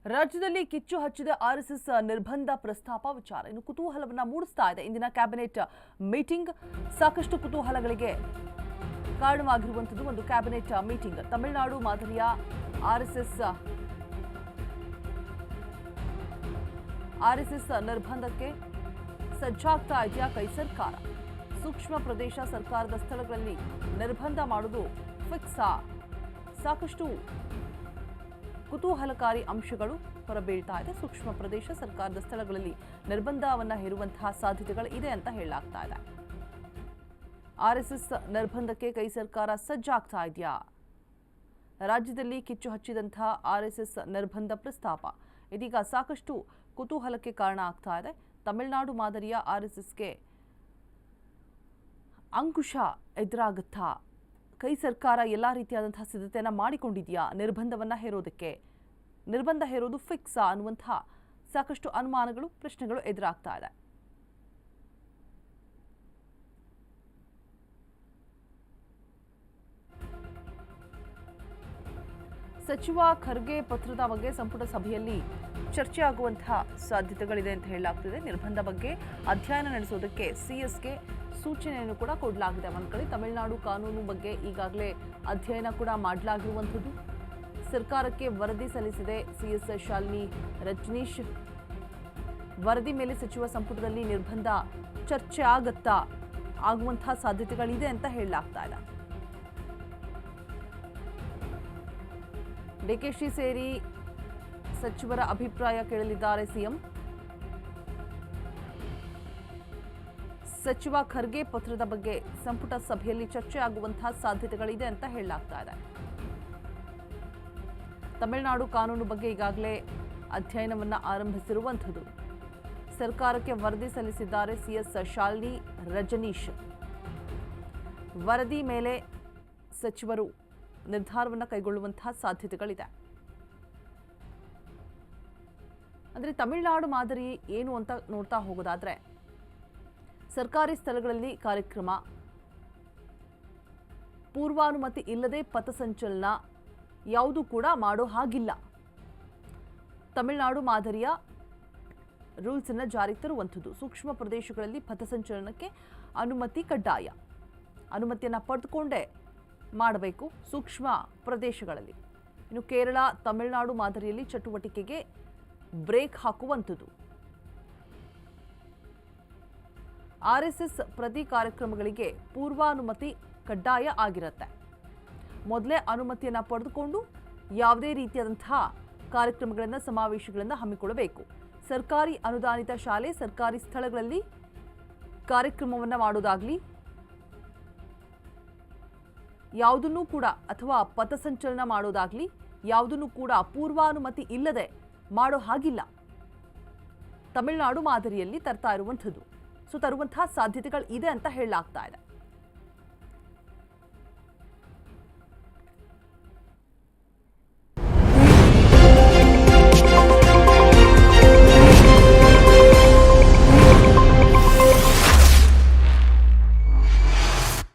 ರಾಜ್ಯದಲ್ಲಿ ಕಿಚ್ಚು ಹಚ್ಚಿದ ಆರ್ಎಸ್ಎಸ್ ನಿರ್ಬಂಧ ಪ್ರಸ್ತಾಪ ವಿಚಾರ ಇನ್ನು ಕುತೂಹಲವನ್ನ ಮೂಡಿಸ್ತಾ ಇದೆ. ಇಂದಿನ ಕ್ಯಾಬಿನೆಟ್ ಮೀಟಿಂಗ್ ಸಾಕಷ್ಟು ಕುತೂಹಲಗಳಿಗೆ ಕಾರಣವಾಗಿರುವಂತದ್ದು. ಒಂದು ಕ್ಯಾಬಿನೆಟ್ ಮೀಟಿಂಗ್ ತಮಿಳುನಾಡು ಮಾದರಿಯ ಆರ್ಎಸ್ಎಸ್ ನಿರ್ಬಂಧಕ್ಕೆ ಸಜ್ಜಾಗ್ತಾ ಇದೆಯಾ ಕೈ ಸರ್ಕಾರ? ಸೂಕ್ಷ್ಮ ಪ್ರದೇಶ ಸರ್ಕಾರದ ಸ್ಥಳಗಳಲ್ಲಿ ನಿರ್ಬಂಧ ಮಾಡುವುದು ಫಿಕ್ಸಾ? ಸಾಕಷ್ಟು ಕುತೂಹಲಕಾರಿ ಅಂಶಗಳು ಹೊರಬೀಳ್ತಾ ಇದೆ. ಸೂಕ್ಷ್ಮ ಪ್ರದೇಶ ಸರ್ಕಾರದ ಸ್ಥಳಗಳಲ್ಲಿ ನಿರ್ಬಂಧವನ್ನು ಹೇರುವಂತಹ ಸಾಧ್ಯತೆಗಳು ಇದೆ ಅಂತ ಹೇಳಲಾಗ್ತಾ ಇದೆ. ಆರ್ಎಸ್ಎಸ್ ನಿರ್ಬಂಧಕ್ಕೆ ಕೈ ಸರ್ಕಾರ ಸಜ್ಜಾಗ್ತಾ ಇದೆಯಾ? ರಾಜ್ಯದಲ್ಲಿ ಕಿಚ್ಚು ಹಚ್ಚಿದಂತಹ ಆರ್ಎಸ್ಎಸ್ ನಿರ್ಬಂಧ ಪ್ರಸ್ತಾಪ ಇದೀಗ ಸಾಕಷ್ಟು ಕುತೂಹಲಕ್ಕೆ ಕಾರಣ ಆಗ್ತಾ ಇದೆ. ತಮಿಳುನಾಡು ಮಾದರಿಯ ಆರ್ಎಸ್ಎಸ್ಗೆ ಅಂಕುಶ ಎದುರಾಗುತ್ತಾ? ಕೈ ಸರ್ಕಾರ ಎಲ್ಲ ರೀತಿಯಾದಂತಹ ಸಿದ್ಧತೆಯನ್ನು ಮಾಡಿಕೊಂಡಿದೆಯಾ ನಿರ್ಬಂಧವನ್ನು ಹೇರೋದಕ್ಕೆ? ನಿರ್ಬಂಧ ಹೇರೋದು ಫಿಕ್ಸಾ ಅನ್ನುವಂತಹ ಸಾಕಷ್ಟು ಅನುಮಾನಗಳು, ಪ್ರಶ್ನೆಗಳು ಎದುರಾಗ್ತಾ ಇದೆ. ಸಚಿವ ಖರ್ಗೆ ಪತ್ರದ ಬಗ್ಗೆ ಸಂಪುಟ ಸಭೆಯಲ್ಲಿ ಚರ್ಚೆ ಆಗುವಂತಹ ಸಾಧ್ಯತೆಗಳಿದೆ ಅಂತ ಹೇಳಲಾಗ್ತಿದೆ. ನಿರ್ಬಂಧ ಬಗ್ಗೆ ಅಧ್ಯಯನ ನಡೆಸೋದಕ್ಕೆ ಸಿಎಸ್ಗೆ ಸೂಚನೆಯನ್ನು ಕೂಡ ಕೊಡಲಾಗಿದೆ. ಒಂದು ಕಡೆ ತಮಿಳುನಾಡು ಕಾನೂನು ಬಗ್ಗೆ ಈಗಾಗಲೇ ಅಧ್ಯಯನ ಕೂಡ ಮಾಡಲಾಗಿರುವಂಥದ್ದು. ಸರ್ಕಾರಕ್ಕೆ ವರದಿ ಸಲ್ಲಿಸಿದೆ ಸಿಎಸ್ ಶಾಲಿನಿ ರಜನೀಶ್. ವರದಿ ಮೇಲೆ ಸಚಿವ ಸಂಪುಟದಲ್ಲಿ ನಿರ್ಬಂಧ ಚರ್ಚೆ ಆಗುವಂತಹ ಸಾಧ್ಯತೆಗಳಿದೆ ಅಂತ ಹೇಳಲಾಗ್ತಾ ಇದೆ. ಡಿಕೆಶಿ ಸೇರಿ ಸಚಿವರ ಅಭಿಪ್ರಾಯ ಕೇಳಲಿದ್ದಾರೆ ಸಿಎಂ. ಸಚಿವ ಖರ್ಗೆ ಪತ್ರದ ಬಗ್ಗೆ ಸಂಪುಟ ಸಭೆಯಲ್ಲಿ ಚರ್ಚೆ ಆಗುವಂತಹ ಸಾಧ್ಯತೆಗಳಿದೆ ಅಂತ ಹೇಳಲಾಗ್ತಾ ಇದೆ. ತಮಿಳುನಾಡು ಕಾನೂನು ಬಗ್ಗೆ ಈಗಾಗಲೇ ಅಧ್ಯಯನವನ್ನು ಆರಂಭಿಸಿರುವಂಥದ್ದು. ಸರ್ಕಾರಕ್ಕೆ ವರದಿ ಸಲ್ಲಿಸಿದ್ದಾರೆ ಸಿಎಸ್ ಶಾಲಿನಿ ರಜನೀಶ್. ವರದಿ ಮೇಲೆ ಸಚಿವರು ನಿರ್ಧಾರವನ್ನು ಕೈಗೊಳ್ಳುವಂತಹ ಸಾಧ್ಯತೆಗಳಿದೆ. ಅಂದರೆ ತಮಿಳುನಾಡು ಮಾದರಿ ಏನು ಅಂತ ನೋಡ್ತಾ ಹೋಗೋದಾದ್ರೆ, ಸರ್ಕಾರಿ ಸ್ಥಳಗಳಲ್ಲಿ ಕಾರ್ಯಕ್ರಮ, ಪೂರ್ವಾನುಮತಿ ಇಲ್ಲದೆ ಪಥಸಂಚಲನ ಯಾವುದು ಕೂಡ ಮಾಡೋ ಹಾಗಿಲ್ಲ. ತಮಿಳುನಾಡು ಮಾದರಿಯ ರೂಲ್ಸ್ ಅನ್ನು ಜಾರಿಗೆ ತರುವಂಥದ್ದು. ಸೂಕ್ಷ್ಮ ಪ್ರದೇಶಗಳಲ್ಲಿ ಪಥಸಂಚಲನಕ್ಕೆ ಅನುಮತಿ ಕಡ್ಡಾಯ. ಅನುಮತಿಯನ್ನು ಪಡೆದುಕೊಂಡೇ ಮಾಡಬೇಕು ಸೂಕ್ಷ್ಮ ಪ್ರದೇಶಗಳಲ್ಲಿ. ಇನ್ನು ಕೇರಳ, ತಮಿಳುನಾಡು ಮಾದರಿಯಲ್ಲಿ ಚಟುವಟಿಕೆಗೆ ಬ್ರೇಕ್ ಹಾಕುವಂಥದ್ದು. ಆರ್ಎಸ್ಎಸ್ ಪ್ರತಿ ಕಾರ್ಯಕ್ರಮಗಳಿಗೆ ಪೂರ್ವಾನುಮತಿ ಕಡ್ಡಾಯ ಆಗಿರುತ್ತೆ. ಮೊದಲೇ ಅನುಮತಿಯನ್ನು ಪಡೆದುಕೊಂಡು ಯಾವುದೇ ರೀತಿಯಾದಂತಹ ಕಾರ್ಯಕ್ರಮಗಳನ್ನು, ಸಮಾವೇಶಗಳನ್ನು ಹಮ್ಮಿಕೊಳ್ಳಬೇಕು. ಸರ್ಕಾರಿ ಅನುದಾನಿತ ಶಾಲೆ, ಸರ್ಕಾರಿ ಸ್ಥಳಗಳಲ್ಲಿ ಕಾರ್ಯಕ್ರಮವನ್ನು ಮಾಡೋದಾಗ್ಲಿ, ಯಾವುದನ್ನೂ ಕೂಡ ಅಥವಾ ಪಥಸಂಚಲನ ಮಾಡೋದಾಗ್ಲಿ ಯಾವುದನ್ನೂ ಕೂಡ ಪೂರ್ವಾನುಮತಿ ಇಲ್ಲದೆ ಮಾಡೋ ಹಾಗಿಲ್ಲ. ತಮಿಳುನಾಡು ಮಾದರಿಯಲ್ಲಿ ತರ್ತಾ ಇರುವಂಥದ್ದು. ತರುವಂತಹ ಸಾಧ್ಯತೆಗಳು ಇದೆ ಅಂತ ಹೇಳಲಾಗ್ತಾ ಇದೆ.